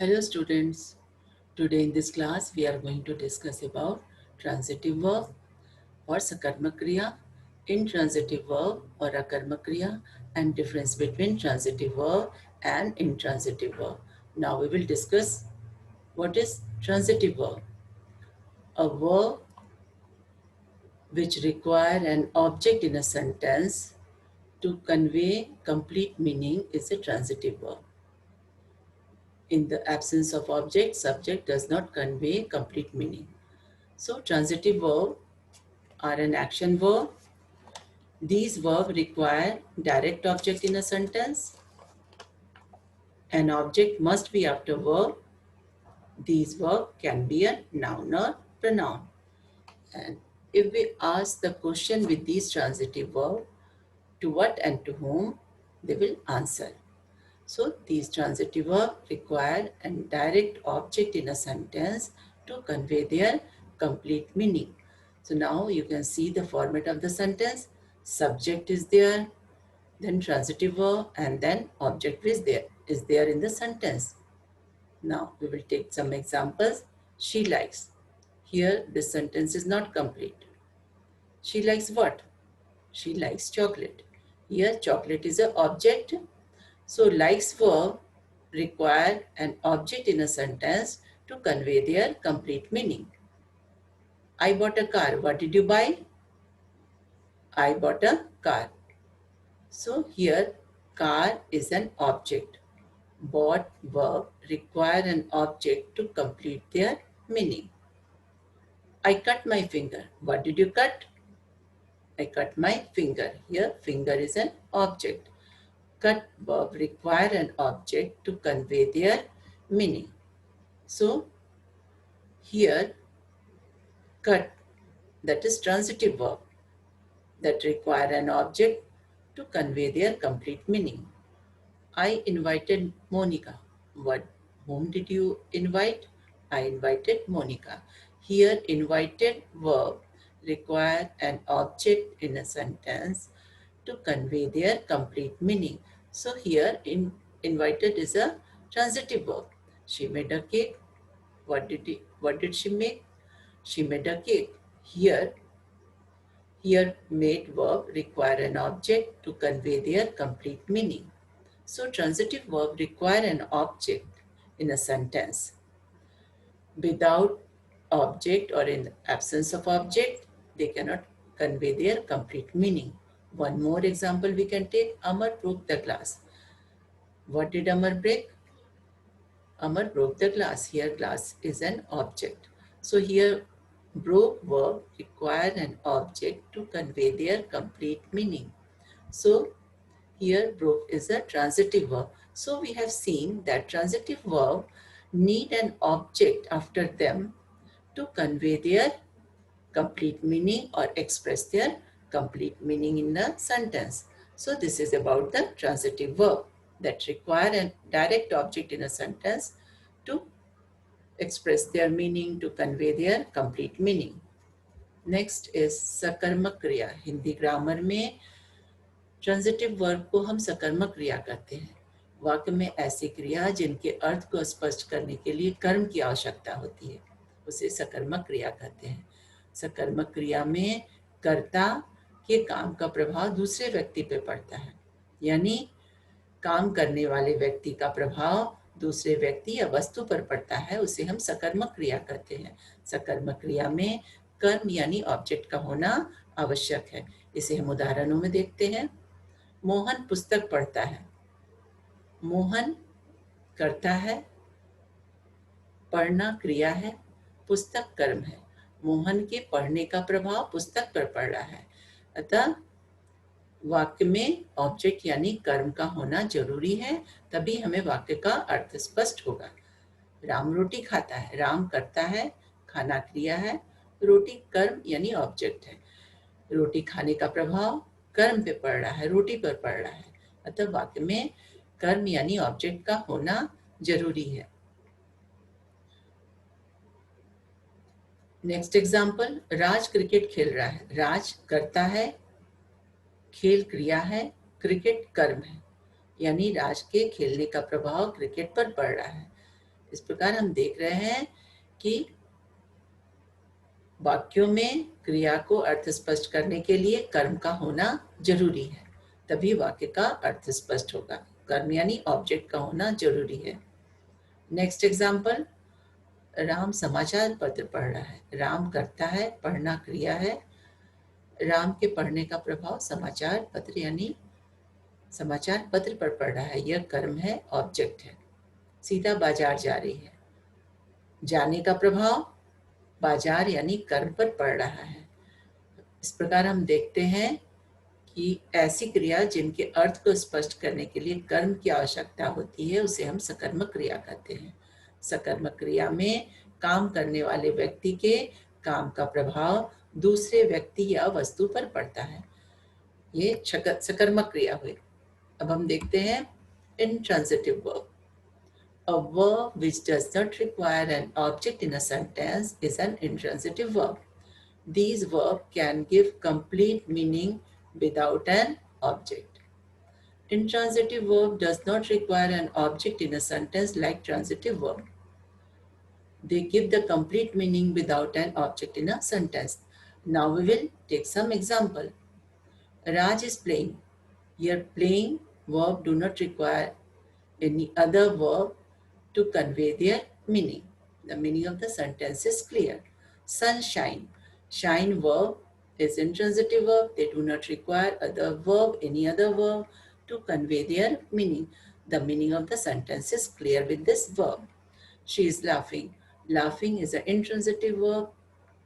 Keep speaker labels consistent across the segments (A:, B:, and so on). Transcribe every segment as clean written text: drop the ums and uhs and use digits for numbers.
A: Hello students, today in this class we are going to discuss about transitive verb or sakarmak kriya, intransitive verb or akarmak kriya and difference between transitive verb and intransitive verb. Now we will discuss what is transitive verb. A verb which require an object in a sentence to convey complete meaning is a transitive verb. In the absence of object, subject does not convey complete meaning. So transitive verb are an action verb. These verbs require direct object in a sentence. An object must be after verb. These verbs can be a noun or pronoun. And if we ask the question with these transitive verbs, to what and to whom, they will answer. So these transitive verbs require a direct object in a sentence to convey their complete meaning. So now you can see the format of the sentence. Subject is there, then transitive verb, and then object is there in the sentence. Now we will take some examples. She likes. Here this sentence is not complete. She likes what? She likes chocolate. Here chocolate is an object. So likes verb require an object in a sentence to convey their complete meaning. I bought a car. What did you buy? I bought a car. So here car is an object. Bought verb require an object to complete their meaning. I cut my finger. What did you cut? I cut my finger. Here finger is an object. Cut verb require an object to convey their meaning. So here cut, that is transitive verb that require an object to convey their complete meaning. I invited Monica. What? Whom did you invite? I invited Monica. Here invited verb require an object in a sentence to convey their complete meaning. So here invited is a transitive verb. She made a cake. What did she make? She made a cake. Here made verb require an object to convey their complete meaning. So transitive verb require an object in a sentence. Without object or in absence of object, they cannot convey their complete meaning. One more example we can take. Amar broke the glass. What did Amar break? Amar broke the glass. Here glass is an object. So here broke verb require an object to convey their complete meaning. So here broke is a transitive verb. So we have seen that transitive verb need an object after them to convey their complete meaning or express their complete meaning in a sentence. So this is about the transitive verb that require a direct object in a sentence to express their meaning, to convey their complete meaning. Next is सकर्मक क्रिया. Hindi grammar में transitive verb को हम सकर्मक क्रिया कहते हैं. वाक्य में ऐसी क्रिया जिनके अर्थ को स्पष्ट करने के लिए कर्म की आवश्यकता होती है, उसे सकर्मक क्रिया कहते हैं. सकर्मक क्रिया में कर्ता के काम का प्रभाव दूसरे व्यक्ति पे पड़ता है, यानी काम करने वाले व्यक्ति का प्रभाव दूसरे व्यक्ति या वस्तु पर पड़ता है, उसे हम सकर्मक क्रिया कहते हैं. सकर्मक क्रिया में कर्म यानी ऑब्जेक्ट का होना आवश्यक है. इसे हम उदाहरणों में देखते हैं. मोहन पुस्तक पढ़ता है. मोहन करता है, पढ़ना क्रिया है, पुस्तक कर्म है. मोहन के पढ़ने का प्रभाव पुस्तक पर पड़ रहा है, अतः वाक्य में ऑब्जेक्ट यानी कर्म का होना जरूरी है, तभी हमें वाक्य का अर्थ स्पष्ट होगा. राम रोटी खाता है. राम करता है, खाना क्रिया है, रोटी कर्म यानी ऑब्जेक्ट है. रोटी खाने का प्रभाव कर्म पे पड़ रहा है, रोटी पर पड़ रहा है, अतः वाक्य में कर्म यानी ऑब्जेक्ट का होना जरूरी है. Next example. राज क्रिकेट खेल रहा है. राज करता है, खेल क्रिया है, क्रिकेट कर्म है, यानी राज के खेलने का प्रभाव क्रिकेट पर पड़ रहा है. इस प्रकार हम देख रहे हैं कि वाक्यों में क्रिया को अर्थ स्पष्ट करने के लिए कर्म का होना जरूरी है, तभी वाक्य का अर्थ स्पष्ट होगा। कर्म यानी ऑब्जेक्ट का होना जरूरी है। नेक्स्ट एग्जाम्पल, राम समाचार पत्र पढ़ रहा है। राम करता है, पढ़ना क्रिया है। राम के पढ़ने का प्रभाव समाचार पत्र यानी समाचार पत्र पर पड़ रहा है, यह कर्म है, ऑब्जेक्ट है। सीता बाजार जा रही है। जाने का प्रभाव बाजार यानी कर्म पर पड़ रहा है। इस प्रकार हम देखते हैं कि ऐसी क्रिया जिनके अर्थ को स्पष्ट करने के लिए कर्म की आवश्यकता होती है उसे हम सकर्मक क्रिया कहते हैं। सकर्मक क्रिया में काम करने वाले व्यक्ति के काम का प्रभाव दूसरे व्यक्ति या वस्तु पर पड़ता है, ये सकर्मक क्रिया हुई। अब हम देखते हैं intransitive verb. A verb which does not require an object in a sentence is an intransitive verb. These verbs can give complete meaning without an object. Intransitive verb does not require an object in a sentence like transitive verb. They give the complete meaning without an object in a sentence. Now we will take some example. Raj is playing. Here playing verb do not require any other verb to convey their meaning. The meaning of the sentence is clear. Sunshine. Shine verb is intransitive verb. They do not require any other verb to convey their meaning. The meaning of the sentence is clear with this verb. She is laughing. Laughing is an intransitive verb.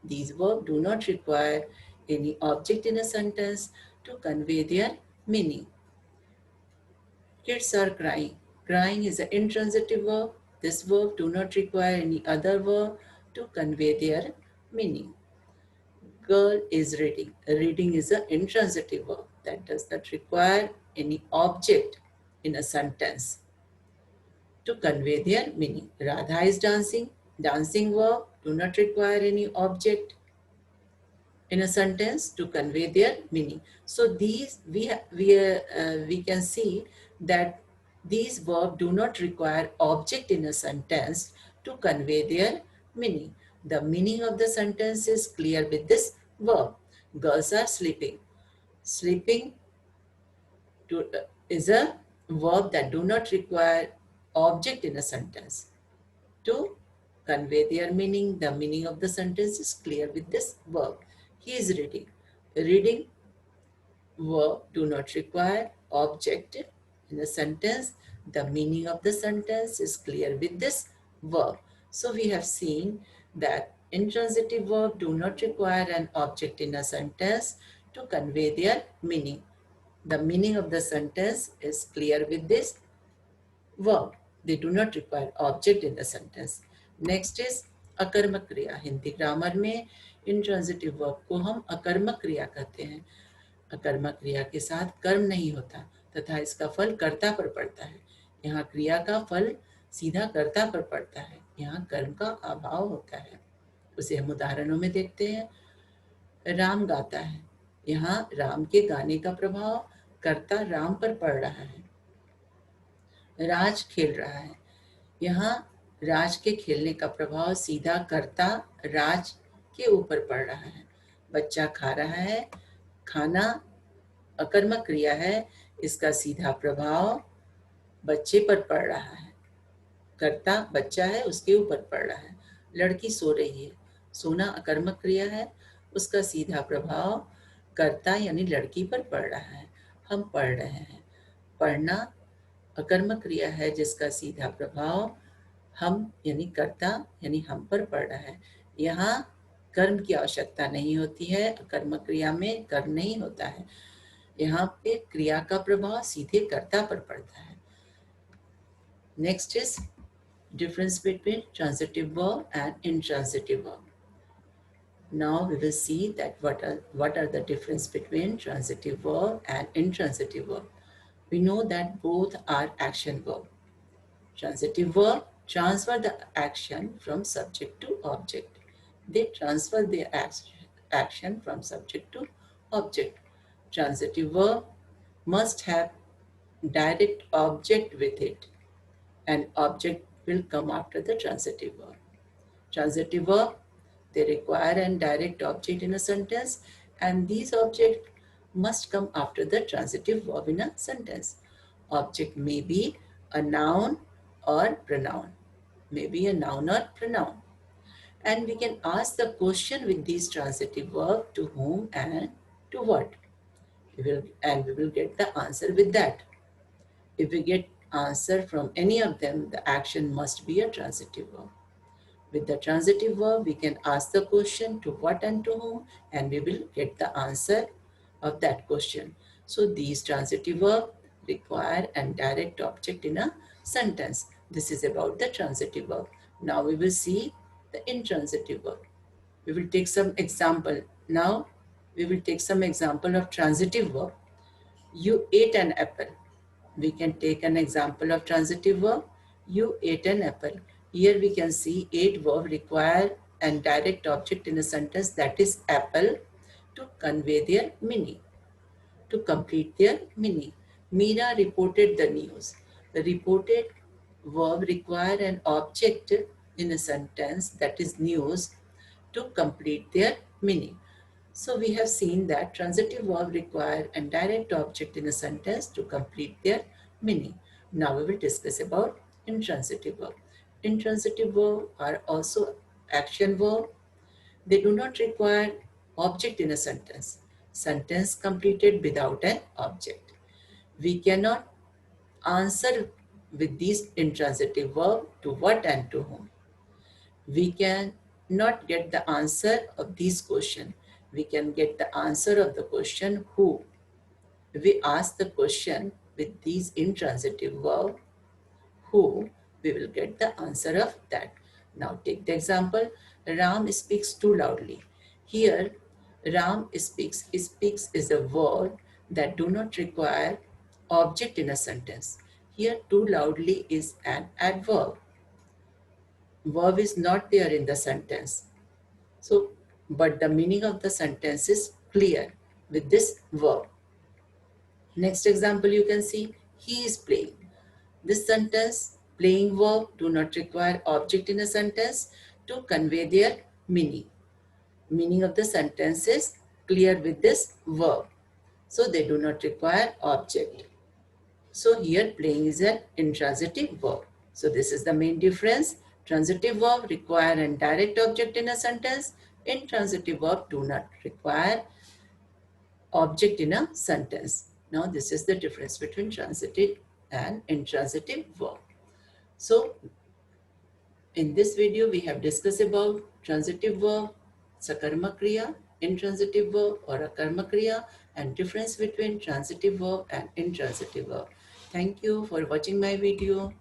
A: These verbs do not require any object in a sentence to convey their meaning. Kids are crying. Crying is an intransitive verb. This verb do not require any other verb to convey their meaning. Girl is reading. Reading is an intransitive verb that does not require any object in a sentence to convey their meaning. Radha is dancing. Dancing verb do not require any object in a sentence to convey their meaning. So these we can see that these verbs do not require object in a sentence to convey their meaning. The meaning of the sentence is clear with this verb. Girls are sleeping. Sleeping is a verb that do not require object in a sentence to convey their meaning. The meaning of the sentence is clear with this verb. He is reading. Reading verb do not require object in a sentence. The meaning of the sentence is clear with this verb. So we have seen that intransitive verb do not require an object in a sentence to convey their meaning. The meaning of the sentence is clear with this verb. They do not require object in the sentence. Next is अकर्मक क्रिया. Hindi grammar में intransitive verb को हम अकर्मक क्रिया कहते हैं. अकर्मक क्रिया के साथ कर्म नहीं होता तथा इसका फल कर्ता पर पड़ता है. यहाँ क्रिया का फल सीधा कर्ता पर पड़ता है. यहाँ कर्म का अभाव होता है. उसे हम उदाहरणों में देखते हैं. राम गाता है. यहाँ राम के गाने का प्रभाव कर्ता राम पर पड़ रहा है. राज खेल रहा है. यहाँ राज के खेलने का प्रभाव सीधा कर्ता राज के ऊपर पड़ रहा है. बच्चा खा रहा है. खाना अकर्मक क्रिया है. इसका सीधा प्रभाव बच्चे पर पड़ रहा है. कर्ता बच्चा है, उसके ऊपर पड़ रहा है. लड़की सो रही है. सोना अकर्मक क्रिया है. उसका सीधा प्रभाव कर्ता यानी लड़की पर पड़ रहा है. हम पढ़ रहे हैं. पढ़ना अकर्मक क्रिया है जिसका सीधा प्रभाव हम यानी कर्ता यानी हम पर पड़ रहा है. यहाँ कर्म की आवश्यकता नहीं होती है. अकर्मक क्रिया में कर्म नहीं होता है. यहाँ पे क्रिया का प्रभाव सीधे कर्ता पर पड़ता है. Next is difference between transitive verb and intransitive verb. Now we will see that what are the difference between transitive verb and intransitive verb. We know that both are action verb. Transitive verb transfer the action from subject to object. They transfer the action from subject to object. Transitive verb must have direct object with it. An object will come after the transitive verb. Transitive verb, they require an direct object in a sentence, and these objects must come after the transitive verb in a sentence. Object may be a noun or pronoun, may be a noun or pronoun. And we can ask the question with these transitive verb to whom and to what. We will get the answer with that. If we get answer from any of them, the action must be a transitive verb. With the transitive verb, we can ask the question to what and to whom, and we will get the answer of that question. So these transitive verbs require an direct object in a sentence. This is about the transitive verb. Now we will see the intransitive verb. We will take some example. Now we will take some example of transitive verb. You ate an apple. We can take an example of transitive verb. You ate an apple. Here we can see ate verb require an direct object in a sentence, that is apple, to convey their meaning, to complete their meaning. Meera reported the news. The reported verb require an object in a sentence, that is news, to complete their meaning. So we have seen that transitive verb require a direct object in a sentence to complete their meaning. Now we will discuss about intransitive verb. Intransitive verb are also action verb. They do not require object in a sentence. Sentence completed without an object. We cannot answer with these intransitive verb to what and to whom. We can not get the answer of these question. We can get the answer of the question who. If we ask the question with these intransitive verb who, we will get the answer of that. Now take the example, Ram speaks too loudly. Here, Ram speaks is a word that do not require object in a sentence. Here, too loudly is an adverb. Verb is not there in the sentence. So, but the meaning of the sentence is clear with this verb. Next example you can see, he is playing. This sentence, playing verb do not require object in a sentence to convey their meaning. Meaning of the sentence is clear with this verb. So they do not require object. So here playing is an intransitive verb. So this is the main difference. Transitive verb require an direct object in a sentence. Intransitive verb do not require object in a sentence. Now this is the difference between transitive and intransitive verb. So in this video we have discussed about transitive verb, sakarma kriya, intransitive verb or akarma kriya, and difference between transitive verb and intransitive verb. Thank you for watching my video.